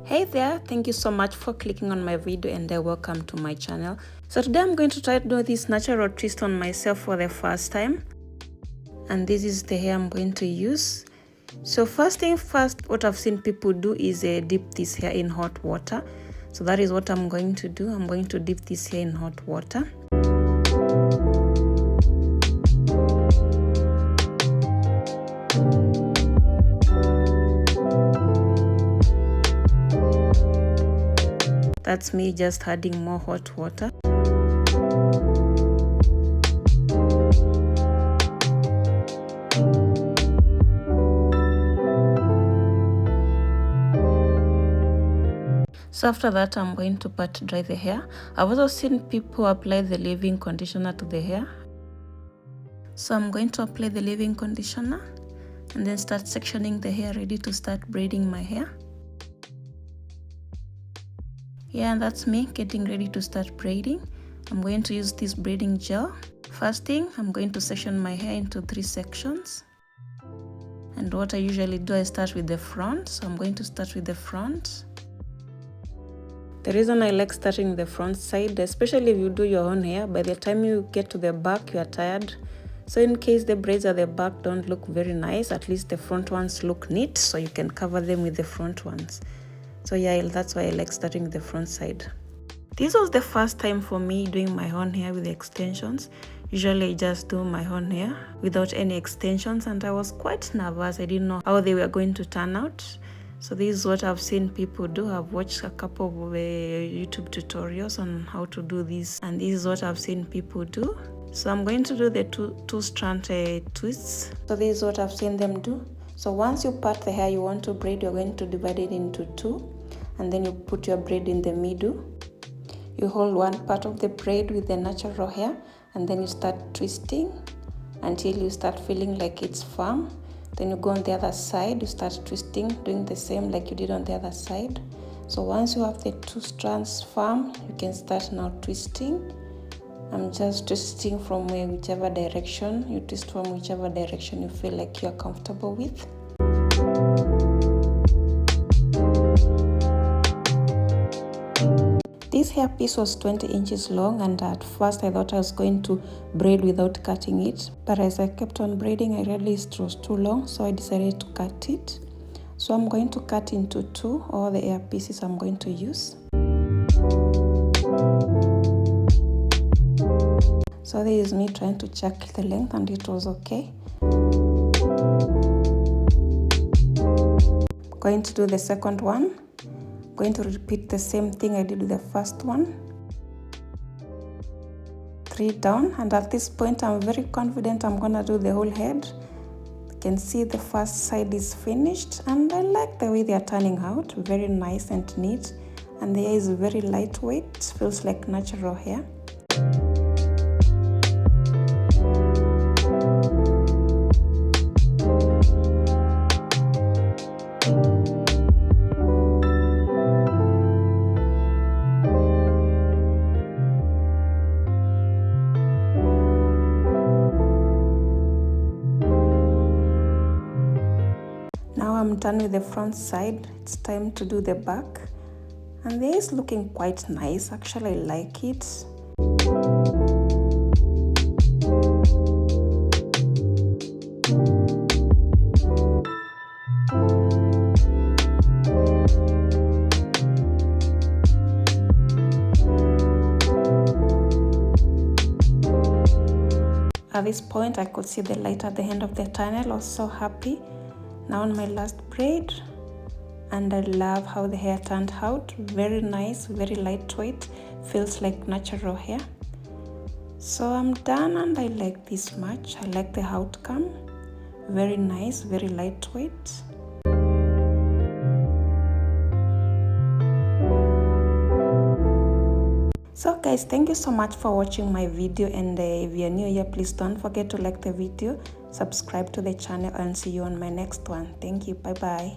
Hey there, thank you so much for clicking on my video and welcome to my channel. So today I'm going to try to do this natural twist on myself for the first time. And this is the hair I'm going to use. So first thing first, what I've seen people do is dip this hair in hot water. So that is what I'm going to do. I'm going to dip this hair in hot water. That's me just adding more hot water. So after that, I'm going to pat dry the hair. I've also seen people apply the leave-in conditioner to the hair. So I'm going to apply the leave-in conditioner and then start sectioning the hair, ready to start braiding my hair. Yeah, and that's me getting ready to start braiding. I'm going to use this braiding gel. First thing, I'm going to section my hair into 3 sections. And what I usually do, I start with the front. So I'm going to start with the front. The reason I like starting with the front side, especially if you do your own hair, by the time you get to the back, you are tired. So in case the braids at the back don't look very nice, at least the front ones look neat, so you can cover them with the front ones. So yeah, that's why I like starting with the front side. This was the first time for me doing my own hair with extensions. Usually I just do my own hair without any extensions, and I was quite nervous. I didn't know how they were going to turn out. So this is what I've seen people do. I've watched a couple of YouTube tutorials on how to do this, and this is what I've seen people do. So I'm going to do the two strand twists. So this is what I've seen them do. So once you part the hair you want to braid, you're going to divide it into 2, and then you put your braid in the middle. You hold one part of the braid with the natural hair, and then you start twisting until you start feeling like it's firm. Then you go on the other side, you start twisting, doing the same like you did on the other side. So once you have the 2 strands firm, you can start now twisting. I'm just twisting from whichever direction. You twist from whichever direction you feel like you're comfortable with. This hair piece was 20 inches long, and at first I thought I was going to braid without cutting it. But as I kept on braiding, I realized it was too long, so I decided to cut it. So I'm going to cut into 2 all the hair pieces I'm going to use. So this is me trying to check the length, and it was okay. I'm going to do the second one. I'm going to repeat the same thing I did with the first one. 3 down, and at this point I'm very confident I'm gonna do the whole head. You can see the first side is finished, and I like the way they are turning out. Very nice and neat, and the hair is very lightweight. It feels like natural hair. Now I'm done with the front side. It's time to do the back, and the hair is looking quite nice. Actually, I like it. At this point, I could see the light at the end of the tunnel. I was so happy. Now on my last braid, and I love how the hair turned out. Very nice, very lightweight, feels like natural hair. So I'm done, and I like this much. I like the outcome. Very nice, very lightweight. So guys, thank you so much for watching my video, and if you're new here, please don't forget to like the video, subscribe to the channel, and see you on my next one. Thank you. Bye bye.